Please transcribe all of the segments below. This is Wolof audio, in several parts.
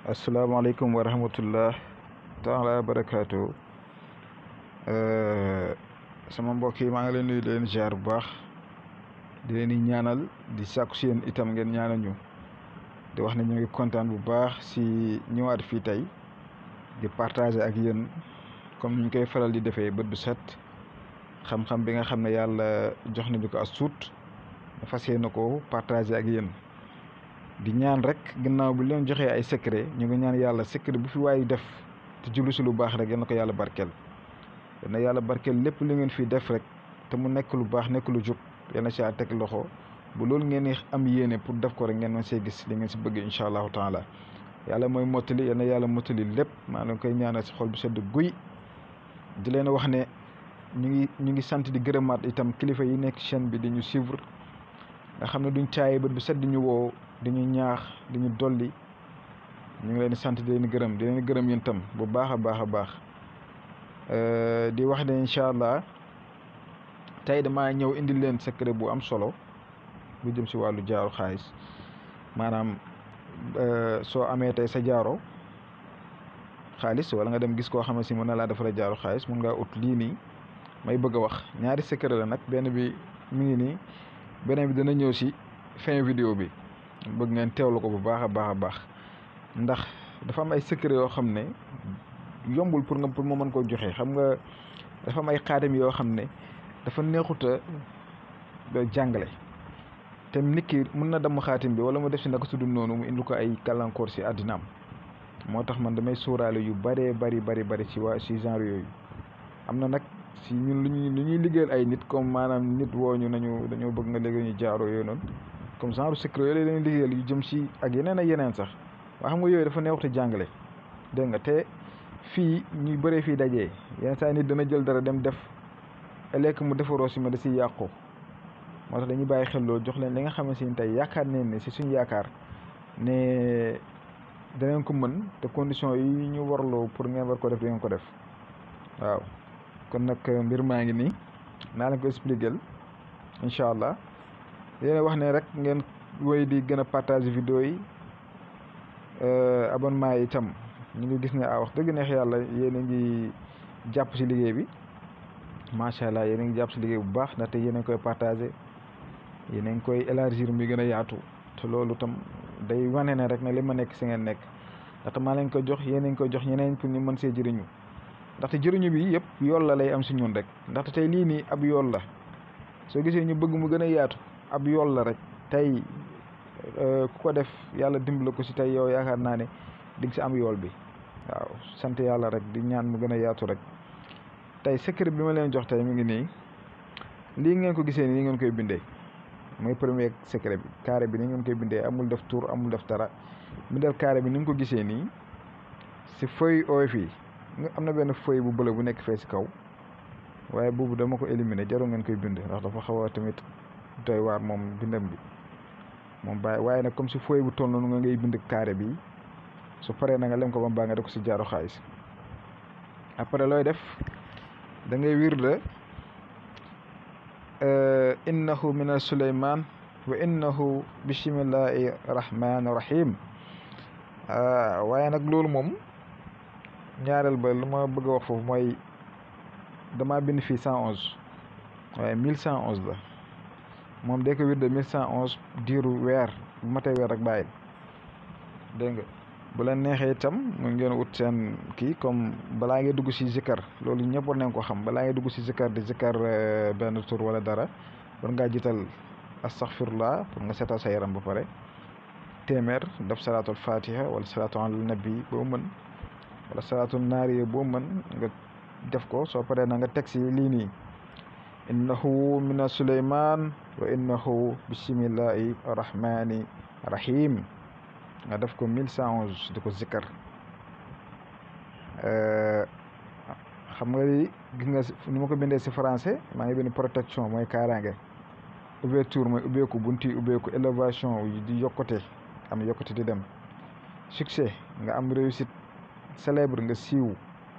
asalaamaaleykum wa rahmatullah taala barakaatu. Sama mbokk yi maa ngi leen nuyu di leen ziar bu baax di leen di ñaanal di sàkku si yéen itam ngeen ñaanal ñu di wax ne ñu ngi kontaan bu baax si ñëwaat fii tey di partager ak yéen comme ni ñu koy faral di defee bët bu set xam-xam bi nga xam ne yàlla jox nañu ko as tuut fas yéene ko partager ak yéen. di ñaan rek gannaaw bi leen joxee ay secret ñu ngi ñaan yàlla secret bu fi waaye def te jublu si lu baax rek yal na ko yàlla barkeel yal na yàlla barkeel lépp li ngeen fi def rek te mu nekk lu baax nekk lu jub yal na si teg loxo bu loolu ngeen am yéene pour def ko rek ngeen mën see gis li ngeen si bëgg incha allahu taala yàlla mooy mottali yal na yàlla mottali lépp maa ngi koy ñaanal si xol bu sedd guy di leen wax ne ñu ngi sant di gërëmaat itam kilifa yi nekk chaîne bi di ñu suivre nga xam ne duñ caaye bët bu set di ñu woo di ñu ñaax di ñu dolli ñu ngi leen di sant di leen gërëm yéen tam bu baax a baax a baax di wax ne incha allah tey damaa ñëw indil leen secret bu am solo bu jëm si wàllu jaaro xaalis maanaam soo amee tey sa jaaro xaalis wala nga dem gis koo xam ne si mën na laa defal jaaro xaalis mun ngaa ut lii nii may bëgg a wax ñaari secret la nag benn bi mi ngi nii beneen bi dana ñëw si fin vidéo bi bëgg ngeen teewlu ko bu baax a baax a baax ndax dafa am ay secret yoo xam ne yombul pour ma mën koo joxe xam nga dafa am ay xaatim yoo xam ne dafa neexuta jàngale te nit ki mën na damm xaatim bi wala mu def si naka tudd noonu mu indi ko ay gàllankoor si àddinaam moo tax man damay sóoraale yu bëree bari si genre yooyu am na nag si ñun lu ñuy liggéeyal ay nit comme maanaam nit wooñu nañu dañoo bëgg nga liggéey ñu jaaro yooyu noonu comme genre secret yooyu lañuy liggéeyal yu jëm si ak yeneen sax waa xam nga yooyu dafa neexute jàngale dégg nga te fii ñuy bëree fii dajee yenn saa nit dana jël dara dem def lekk mu defaroo si ma da si yàqu moo tax dañuy bàyyi xel loolu jox leen li nga xam ne si tey yaakaar neen ne si suñu yaakaar ne danañ ko mën te condition yi ñu warloo pour ngeen war ko def dangeen ko def waaw kon nag mbir maa ngi nii naa leen ko expliquer incha allah yéen wax ne rek ngeen woy di gën a partager vidéo yi abonnement yi itam ñu ngi gis ne wax dëgg neex yàlla yéen a ngi jàpp si liggéey bi macha allah yéen a ngi jàpp si liggéey bu baax ndaxte yéen a ngi koy partager yéen a ngi koy élargir muy gën a yaatu te loolu tam day wane ne rek ne li ma nekk si ngeen nekk ndaxte maa leen ko jox yéen a ngi koy jox ñeneen pour ñu mën see jëriñu ndaxte jëriñu bi yëpp yool la lay am si ñun rek ndaxte tey lii nii ab yool la soo gisee ñu bëgg mu gën a yaatu ab yool la rek tey ku ko def yàlla dimbala ko si tey yow yaakaar naa ne di nga si am yool bi waaw sant yàlla rek di ñaan mu gën a yaatu rek tey secret bi ma leen jox tey mi ngi nii lii ngeen ko gisee nii ngeen koy bindee mooy premier secret bi carré bi ni ngeen koy bindee amul def tour amul def dara bindal carré bi ni nga ko gisee nii si feuille OF yi am na benn feuille bu bële bu nekk fee si kaw waaye boobu dama ko éliminer jarul ngeen koy bind ndax dafa xaw a tamit doy waar moom bindam bi moom bàyyi waaye nag comme si feuille bu toll noonu nga ngay bind carré bi su paree na nga lem ko ba mbaa nga def ko si jaaro xaalis après looy def da ngay wirda innahu min suleyman wa innahu bismillahi rahmani rahim waaye nag loolu moom ñaareel ba lu ma bëgg a wax foofu mooy dama bind fii 111 waaye 1111 la moom day ko wirde 1111 diiru weer bu matee weer rek bàyyil dégg nga bu la neexee itam mu ngeen wut seen kii comme balaa ngay dugg si zikkar loolu ñëpp war nañ ko xam balaa ngay dugg si zikkar di zikkar benn tur wala dara war ngaa jiital astaghfirullah pour nga seetal sa yaram ba pare téeméer def salaatul fatiha wala salaatu ala nabi boo mën wala salaatul naariya boo mën nga def ko soo paree na nga teg si lii nii innahu mina suleyman wa innahu bismillahi rahmani rahim nga def ko 1111 di ko zikkar xam nga gis nga ni ma ko bindee si français maa ngi bind protection mooy kaaraange ouverture mooy ubbeeku bunti ubbeeku élévation di yokkute am yokkute di dem succès nga am réussite célèbre nga siiw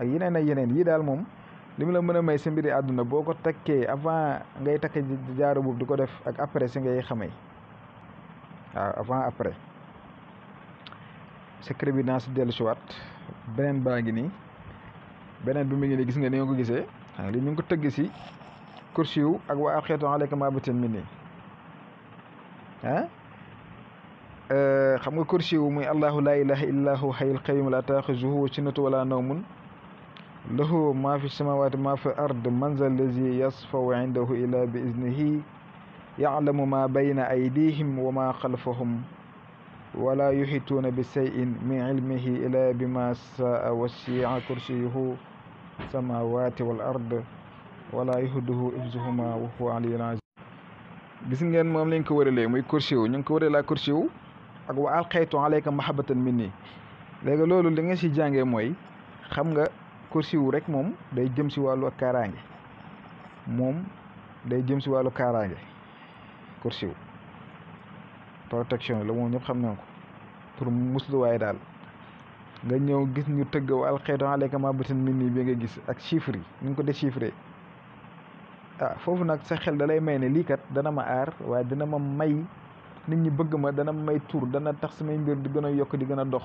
ak yeneen yii daal moom li mu la mën a may sa mbiri àdduna boo ko takkee avant ngay takk jaaro boobu di ko def ak après si ngay xamee waaw avant après secret bi naa si dellu si waat beneen baa ngi nii beneen bi mu ngi nii gis nga ni nga ko gisee xam nga li ñu ngi ko tëgg si kursiyu ak wa alxeetu aleyka mahabatan minni xam nga kursiyu muy allahu laa ilaha illa hu hayyul qayyum la taaxuzuhu sinatun wala nawmun lahu ma fi samawati ma fi ard man za allazi yasfau indahu illa bi iznihi ya'lamu ma bayna aydihim wa ma xalfahum wala yuhituuna bi shay'in min ilmihi illa bima saa wasi'a kursiyuhu samawati wal ard wala yuhuduhu ifzuhuma wa huwa aliyyul azim. gis ngeen moom lañ ko wëralee muy kursiyu ñu ngi ko wëralee kursiyu ak wa alqaytu alayka mahabbatan minni. léegi loolu li nga si jàngee mooy xam nga kursiyu rek moom day jëm si wàllu kaaraange moom day jëm si wàllu kaaraange kursiyu protection la moom ñëpp xam nañ ko pour musluwaay daal nga ñëw gis ñu tëgg wa alqaytu alayka mahabbatan minni bi nga gis ak chiffre yi ñu ngi ko déchiffré foofu nag sa xel da lay may ne lii kat dana ma aar waaye dina ma may nit ñi bëgg ma dana ma may tur dana tax samay mbir di gën a yokk di gën a dox.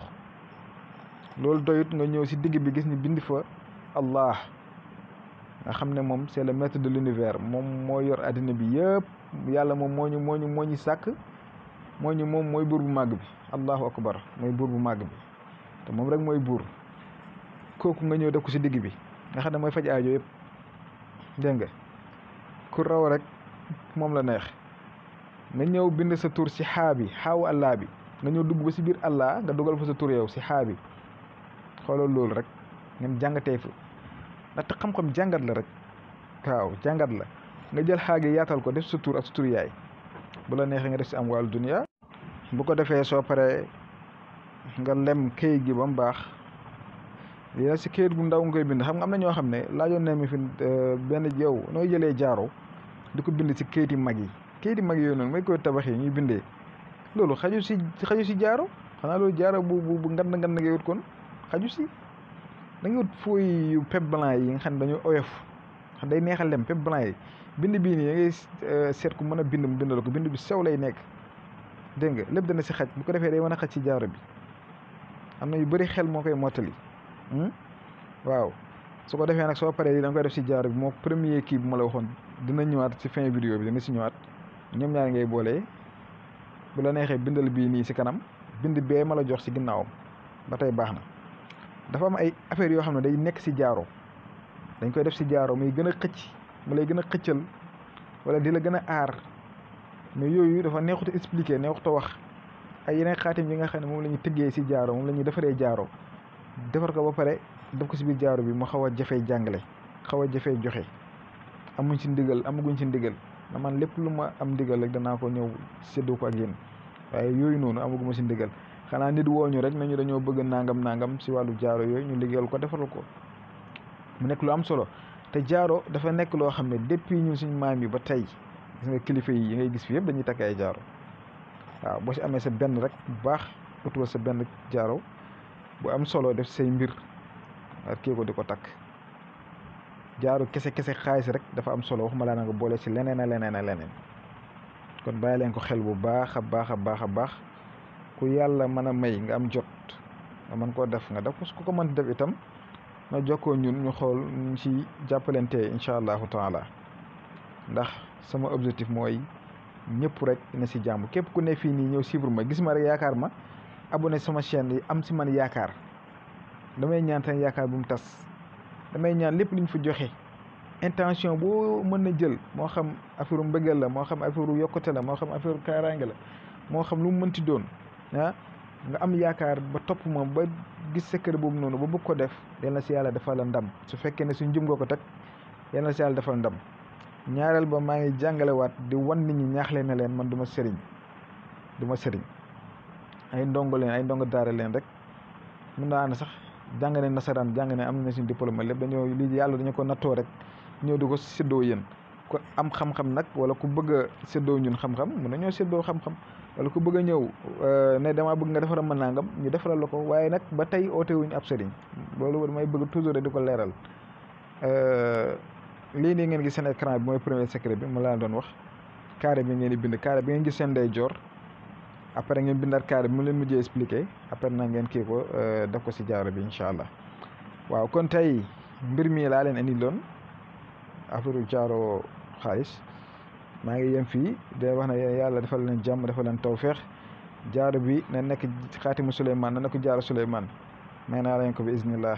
loolu doyut nga ñëw si digg bi gis ni bind fa Allah nga xam ne moom c'est le maître de l'univers moom moo yor àddina bi yëpp yàlla moom moo ñu sàkk moom mooy buur bu màgg bi allahu akbar mooy buur bu màgg bi te moom rek mooy buur kooku nga ñëw def ko si digg bi nga xam ne mooy faj aajo yëpp dégg nga ku raw rek moom la neex nga ñëw bind sa tur si xaa bi xaawu Allah bi nga ñëw dugg ba si biir Allah nga dugal fa sa tur yow si xaa bi xoolal loolu rek ngeen jàngatee fa ndaxte xam-xam jàngat la rek waaw jàngat la nga jël xaagi yaatal ko def sa tur ak sa tur yaay bu la neexee nga def si am wàllu dunya bu ko defee soo paree nga lem këyit gi ba mu baax lii nag si këyit bu ndaw nga koy bind xam nga am na ñoo xam ne laajoon na mi fi benn yow nooy jëlee jaaro di ko bind si këyit yi mag yooyu noonu mooy koy tabax yi ñuy bindee loolu xaju si jaaro xanaa loolu jaaro bu ngand ngay wut kon xaju si da nga wut fooy yu pep blanc yi nga xam ne dañoo oyof xam day neexal lem pep blanc yi bind bii nii da ngay seet ku mën a bind mu bindal ko bind bi sew lay nekk dégg nga lépp dana si xaj bu ko defee day mën a xaj si jaaro bi am na yu bëri xel moo koy mottali waaw su ko defee nag soo paree da nga koy def si jaaro bi moo premier kii bu ma la waxoon dina ñëwaat si fin vidéo bi dina si ñëwaat ñoom ñaar ngay boolee bu la neexee bindal bii nii si kanam bind bee ma la jox si ginnaawam ba tey baax na. dafa am ay affaires yoo xam ne day nekk si jaaro dañ koy def si jaaro muy gën a xëcc mu lay gën a xëccal wala di la gën a aar mais yooyu dafa neexut a expliquer neexut a wax ay yeneen xaatim yi nga xam ne moom la ñuy tëggee si jaaro moom la ñuy defaree jaaro defar ko ba pare def ko si biir jaaro bi mu xaw a jafee jàngale xaw a jafee joxe amaguñ si ndigal na man lépp lu ma am ndigal rek danaa ko ñëw séddoo ko ak yéen waaye yooyu noonu amaguma si ndigal xanaa nit woo ñu rek nañu dañoo bëgg nangam si wàllu jaaro yooyu ñu liggéeyal ko defaral ko mu nekk lu am solo te jaaro dafa nekk loo xam ne depuis ñun suñu maam yi ba tey gis nga kilifa yi ngay gis fi yëpp dañuy takk ay jaaro waaw boo si amee sa benn rek bu baax utuwal sa benn jaaro bu am solo def say mbir ak kii ko di ko takk jaaro kese xaalis rek dafa am solo waxuma laa na nga boole si leneen kon bàyyi leen ko xel bu baax a baax ku yàlla mën a may nga am jot nga mën koo def nga def ko ko mën def itam na jokkoo ñun ñu xool ñu si jàppalante incha allahu taala ndax sama objectif mooy ñëpp rek ne si jàmm képp ku ne fii nii ñëw suivre ma gis ma rek yaakaar ma abonné sama chaîne yi am si man yaakaar damay ñaan tan yaakaar bu mu tas damay ñaan lépp luñ fa joxe intention boo mën na jël moo xam affaire mbëggeel la moo xam affaire yokkute la moo xam affaire kaaraange la moo xam lu mu mënti doon nga am yaakaar ba topp ma ba gis secret boobu noonu ba bëgg ko def yal na si yàlla defal la ndam su fekkee ne suñ jëm nga ko teg yal na si yàlla defal ndam ñaareel ba maa ngi jàngalewaat di wan nit ñi ñaaxle na leen man du ma sëriñ ay ndongo daara leen rek mun naa ne sax jàng ne nasaraan jàng ne am na suñ diplôme lépp lii yàlla dañu ko nattoo rek ñëw di ko séddoo yéen ku am xam-xam nag wala ku bëgg a séddoo ñun xam-xam mun na ñoo séddoo xam-xam wala ku bëgg a ñëw ne damaa bëgg nga defaral ma nangam ñu defaral la ko waaye nag ba tey oote wuñ ab sëriñ loolu damay bëgg toujours di ko leeral lii nii ngeen gis seen écran bi mooy premier secret bi mu laa doon wax carré bi ngeen di bind carré bi ngeen gis seen ndeyjoor après ngeen bindaat carré bi mu leen mujjee expliqué après na ngeen kii ko def ko si jaaro bi incha allah. waaw kon tey mbir mi laa leen indi loon affaire jaaro xaalis maa ngi yem fii de wax na yàlla defal leen jàmm defal leen tawféex jaaro bi na nekk xaatimu Suleymaan na nekk jaaro Suleymaan may naa leen ko bi iznillah